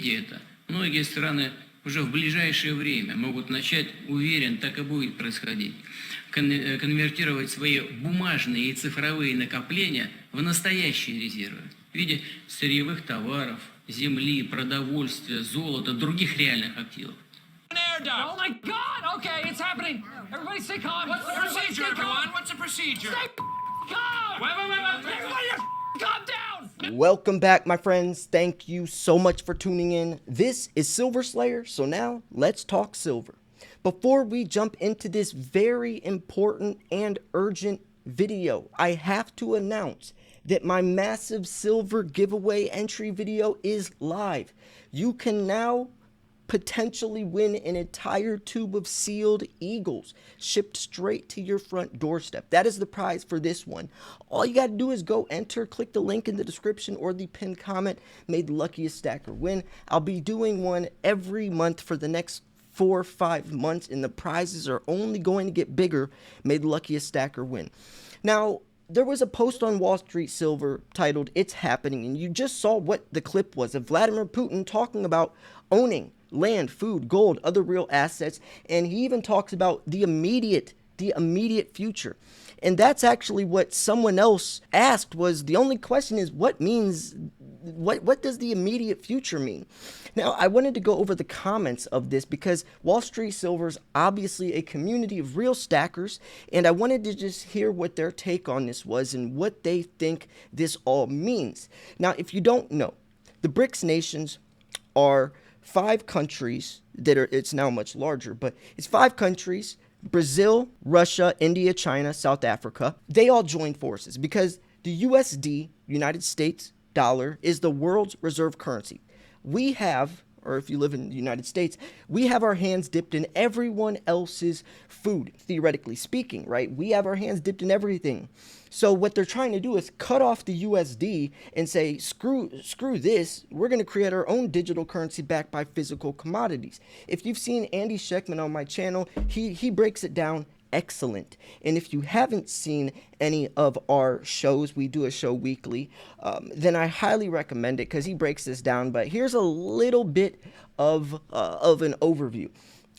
видя это, многие страны уже в ближайшее время могут начать, уверен, так и будет происходить, конвертировать свои бумажные и цифровые накопления в настоящие резервы в виде сырьевых товаров, земли, продовольствия, золота, других реальных активов. Oh my God! Okay, it's happening. Everybody stay calm. What's the procedure, everyone? What's the procedure? Stay calm. Wait. Everybody calm down. Welcome back, my friends. Thank you so much for tuning in. This is Silver Slayer, so now let's talk silver. Before we jump into this very important and urgent video, I have to announce that my massive silver giveaway entry video is live. You can now potentially win an entire tube of sealed eagles shipped straight to your front doorstep. That is the prize for this one. All you got to do is go enter, click the link in the description or the pinned comment, may the luckiest stacker win. I'll be doing one every month for the next 4 or 5 months, and the prizes are only going to get bigger. May the luckiest stacker win. Now, there was a post on Wall Street Silver titled "It's Happening," and you just saw what the clip was of Vladimir Putin talking about owning land, food, gold, other real assets, and he even talks about the immediate future. And that's actually what someone else asked, was the only question is what does the immediate future mean? Now, I wanted to go over the comments of this because Wall Street Silver is obviously a community of real stackers, and I wanted to just hear what their take on this was and what they think this all means. Now, if you don't know, the BRICS nations are 5 countries that are, it's now much larger, but it's 5 countries: Brazil, Russia, India, China, South Africa. They all joined forces because the USD, United States dollar, is the world's reserve currency. We have, or if you live in the United States, we have our hands dipped in everyone else's food, theoretically speaking, right? We have our hands dipped in everything. So what they're trying to do is cut off the USD and say, screw this, we're going to create our own digital currency backed by physical commodities. If you've seen Andy Schekman on my channel, he breaks it down excellent. And if you haven't seen any of our shows, we do a show weekly, then I highly recommend it because he breaks this down. But here's a little bit of an overview.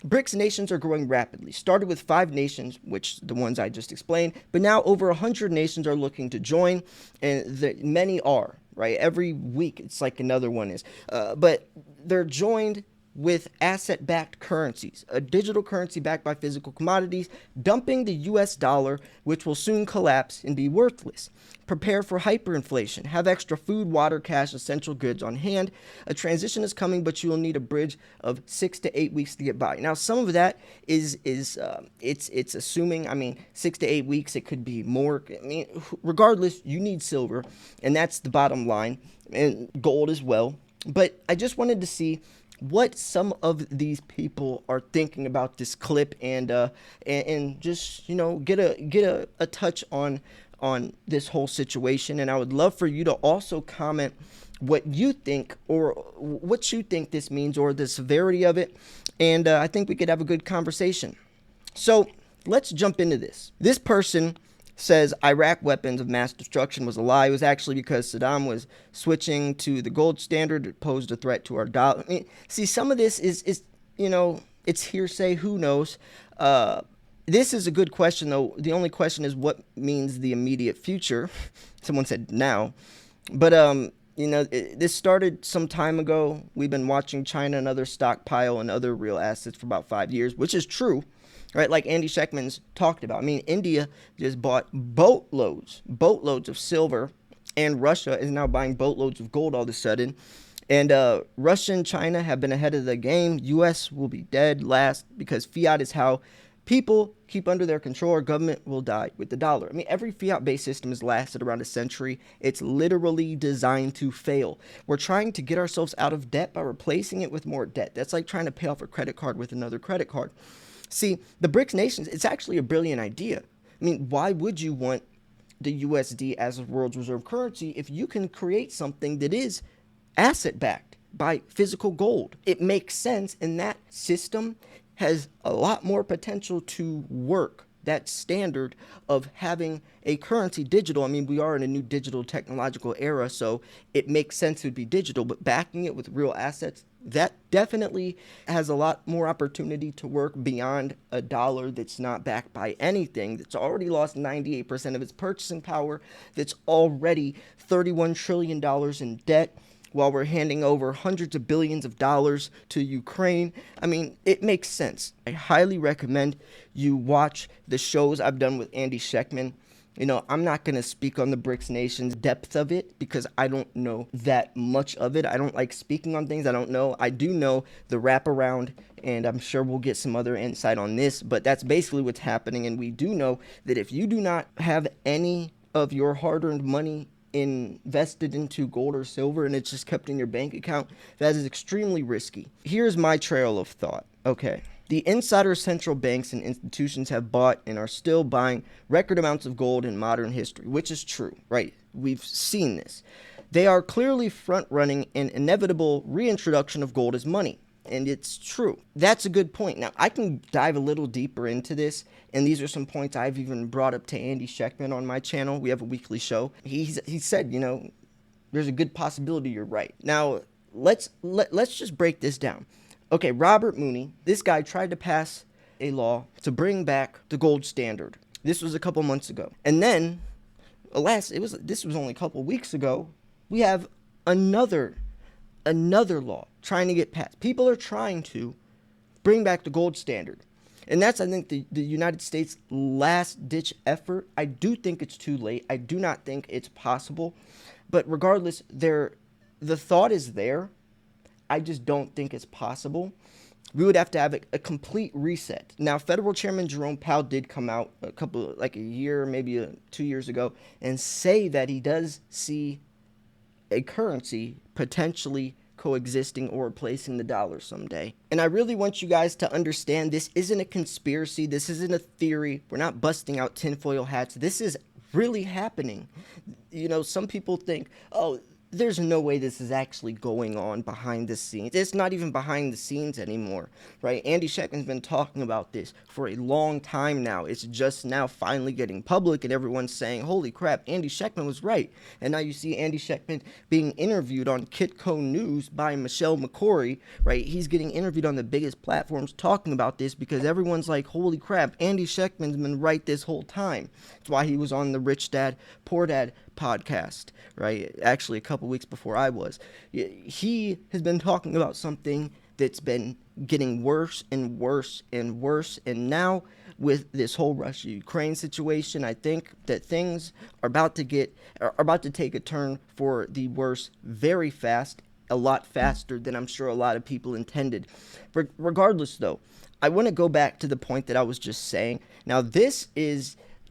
BRICS nations are growing rapidly. Started with 5 nations, which the ones I just explained, but now over 100 nations are looking to join, and many are, right? Every week it's like another one is. But they're joined with asset-backed currencies, a digital currency backed by physical commodities, dumping the US dollar, which will soon collapse and be worthless. Prepare for hyperinflation. Have extra food, water, cash, essential goods on hand. A transition is coming, but you will need a bridge of 6 to 8 weeks to get by. Now, some of that is it's assuming. I mean, 6 to 8 weeks. It could be more. I mean, regardless, you need silver, and that's the bottom line, and gold as well. But I just wanted to see what some of these people are thinking about this clip, and just, you know, get a touch on this whole situation. And I would love for you to also comment what you think, or what you think this means, or the severity of it, and I think we could have a good conversation. So let's jump into this. This person says Iraq weapons of mass destruction was a lie. It was actually because Saddam was switching to the gold standard. It posed a threat to our dollar. I mean, see, some of this is you know, it's hearsay. Who knows? This is a good question, though. The only question is what means the immediate future. Someone said now. But, you know, this started some time ago. We've been watching China and others stockpile and other real assets for about 5 years, which is true. Right, like Andy Schekman's talked about. I mean, India just bought boatloads of silver, and Russia is now buying boatloads of gold all of a sudden. And Russia and China have been ahead of the game. U.S. will be dead last because fiat is how people keep under their control, or government will die with the dollar. I mean, every fiat-based system has lasted around a century. It's literally designed to fail. We're trying to get ourselves out of debt by replacing it with more debt. That's like trying to pay off a credit card with another credit card. See, the BRICS nations, it's actually a brilliant idea. I mean, why would you want the USD as a world's reserve currency if you can create something that is asset-backed by physical gold? It makes sense, and that system has a lot more potential to work that standard of having a currency digital. I mean, we are in a new digital technological era, so it makes sense to be digital, but backing it with real assets, that definitely has a lot more opportunity to work beyond a dollar that's not backed by anything, that's already lost 98% of its purchasing power, that's already $31 trillion in debt, while we're handing over hundreds of billions of dollars to Ukraine. I mean, it makes sense. I highly recommend you watch the shows I've done with Andy Schectman. You know, I'm not going to speak on the BRICS nations' depth of it because I don't know that much of it. I don't like speaking on things I don't know. I do know the wraparound, and I'm sure we'll get some other insight on this, but that's basically what's happening. And we do know that if you do not have any of your hard-earned money invested into gold or silver and it's just kept in your bank account, that is extremely risky. Here's my trail of thought. Okay. The insider central banks and institutions have bought and are still buying record amounts of gold in modern history, which is true, right? We've seen this. They are clearly front-running an inevitable reintroduction of gold as money. And it's true. That's a good point. Now, I can dive a little deeper into this, and these are some points I've even brought up to Andy Schectman on my channel. We have a weekly show. He said, you know, there's a good possibility you're right. Now, let's just break this down. Okay, Robert Mooney, this guy tried to pass a law to bring back the gold standard. This was a couple months ago. And then, alas, this was only a couple weeks ago, we have another law trying to get passed. People are trying to bring back the gold standard. And that's, I think, the United States' last-ditch effort. I do think it's too late. I do not think it's possible. But regardless, the thought is there. I just don't think it's possible. We would have to have a complete reset. Now, Federal Chairman Jerome Powell did come out a year, maybe 2 years ago, and say that he does see a currency potentially coexisting or replacing the dollar someday. And I really want you guys to understand this isn't a conspiracy. This isn't a theory. We're not busting out tinfoil hats. This is really happening. You know, some people think, oh, there's no way this is actually going on behind the scenes. It's not even behind the scenes anymore, right? Andy Schectman's been talking about this for a long time now. It's just now finally getting public, and everyone's saying, holy crap, Andy Schectman was right. And now you see Andy Schectman being interviewed on Kitco News by Michelle McCory, right? He's getting interviewed on the biggest platforms talking about this because everyone's like, holy crap, Andy Schectman's been right this whole time. That's why he was on the Rich Dad, Poor Dad podcast, right? Actually, a couple weeks before I was. He has been talking about something that's been getting worse and worse and worse. And now with this whole Russia-Ukraine situation, I think that things are about to take a turn for the worse very fast, a lot faster than I'm sure a lot of people intended. Regardless, though, I want to go back to the point that I was just saying. Now,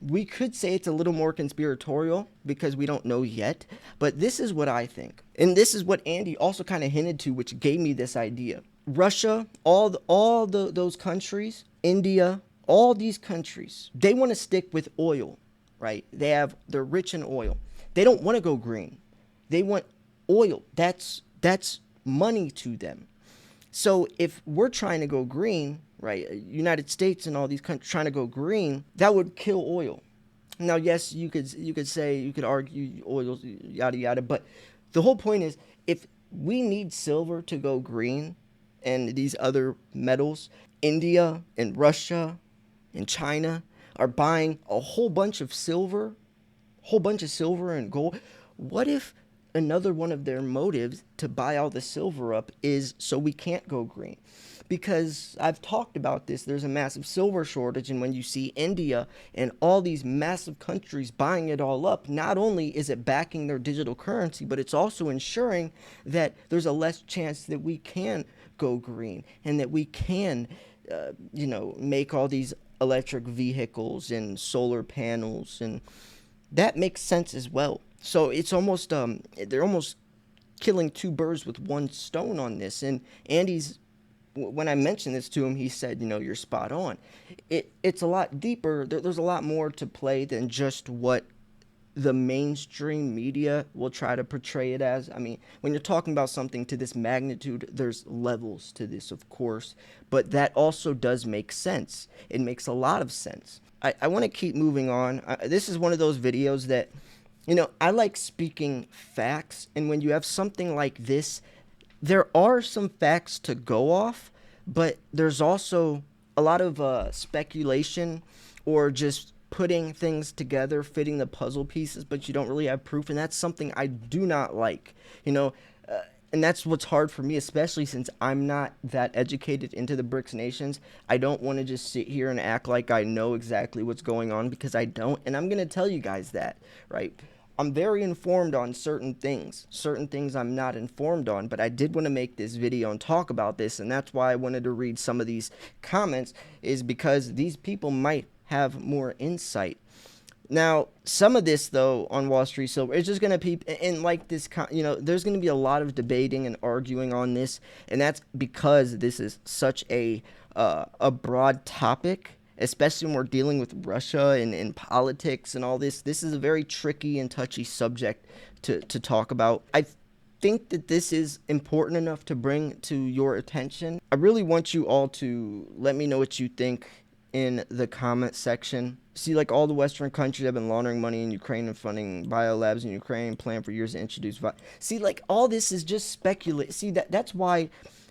we could say it's a little more conspiratorial because we don't know yet, but this is what I think. And this is what Andy also kind of hinted to, which gave me this idea. Russia, those countries, India, all these countries, they want to stick with oil, right? They're rich in oil. They don't want to go green. They want oil. That's money to them. So if we're trying to go green, right, United States and all these countries trying to go green, that would kill oil. Now, yes, you could argue oil, yada, yada, but the whole point is if we need silver to go green and these other metals, India and Russia and China are buying a whole bunch of silver and gold. What if another one of their motives to buy all the silver up is so we can't go green? Because I've talked about this, there's a massive silver shortage, and when you see India and all these massive countries buying it all up, not only is it backing their digital currency, but it's also ensuring that there's a less chance that we can go green and that we can, make all these electric vehicles and solar panels, and that makes sense as well. So it's almost, they're almost killing two birds with one stone on this. And when I mentioned this to him, he said, you're spot on. It's a lot deeper. There's a lot more to play than just what the mainstream media will try to portray it as. I mean, when you're talking about something to this magnitude, there's levels to this, of course, but that also does make sense. It makes a lot of sense. I want to keep moving on. This is one of those videos that, I like speaking facts, and when you have something like this, there are some facts to go off, but there's also a lot of speculation or just putting things together, fitting the puzzle pieces, but you don't really have proof, and that's something I do not like, and that's what's hard for me, especially since I'm not that educated into the BRICS nations. I don't want to just sit here and act like I know exactly what's going on, because I don't, and I'm going to tell you guys that, right? I'm very informed on certain things I'm not informed on, but I did want to make this video and talk about this, and that's why I wanted to read some of these comments, is because these people might have more insight. Now, some of this, though, on Wall Street Silver, it's just going to be, and like this, there's going to be a lot of debating and arguing on this, and that's because this is such a broad topic, especially when we're dealing with Russia and politics and all this. This is a very tricky and touchy subject to talk about. I think that this is important enough to bring to your attention. I really want you all to let me know what you think in the comment section. See, like, all the Western countries have been laundering money in Ukraine and funding biolabs in Ukraine, planned for years to introduce. See, like, all this is just speculate. See, that's why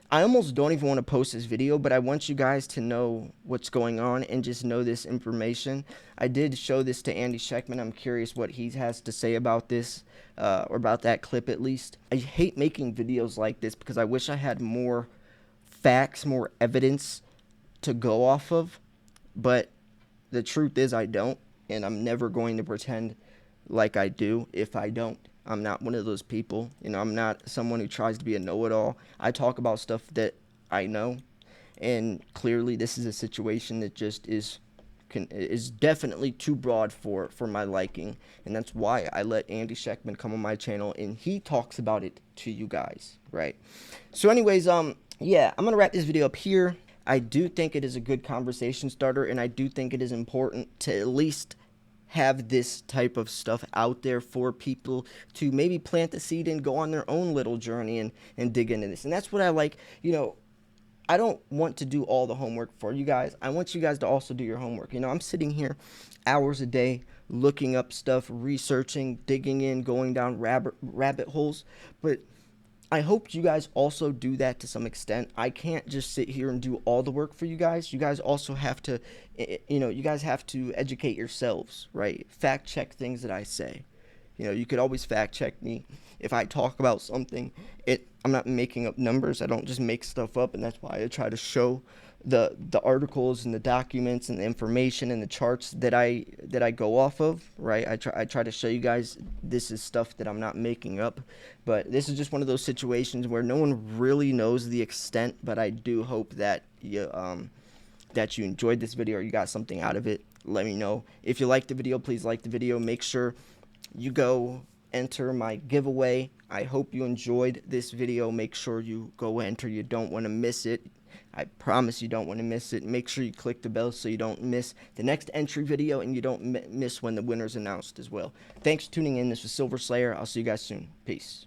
I almost don't even want to post this video, but I want you guys to know what's going on and just know this information. I did show this to Andy Scheckman. I'm curious what he has to say about this, or about that clip at least. I hate making videos like this because I wish I had more facts, more evidence to go off of. But the truth is I don't, and I'm never going to pretend like I do if I don't. I'm not one of those people. I'm not someone who tries to be a know-it-all. I talk about stuff that I know, and clearly this is a situation that just is definitely too broad for my liking, and that's why I let Andy Scheckman come on my channel, and he talks about it to you guys, right? So anyways, yeah, I'm going to wrap this video up here. I do think it is a good conversation starter, and I do think it is important to at least have this type of stuff out there for people to maybe plant the seed and go on their own little journey and dig into this. And that's what I like. I don't want to do all the homework for you guys. I want you guys to also do your homework. I'm sitting here hours a day looking up stuff, researching, digging in, going down rabbit holes, but I hope you guys also do that to some extent. I can't just sit here and do all the work for you guys. You guys also have to, you guys have to educate yourselves, right? Fact check things that I say. You could always fact check me if I talk about something. I'm not making up numbers. I don't just make stuff up, and that's why I try to show the articles and the documents and the information and the charts that I go off of, right? I try to show you guys this is stuff that I'm not making up, but this is just one of those situations where no one really knows the extent. But I do hope that you enjoyed this video or you got something out of it. Let me know. If you liked the video, please like the video. Make sure you go enter my giveaway. I hope you enjoyed this video. Make sure you go enter. You don't want to miss it. I promise you don't want to miss it. Make sure you click the bell so you don't miss the next entry video, and you don't miss when the winner's announced as well. Thanks for tuning in. This was Silver Slayer. I'll see you guys soon. Peace.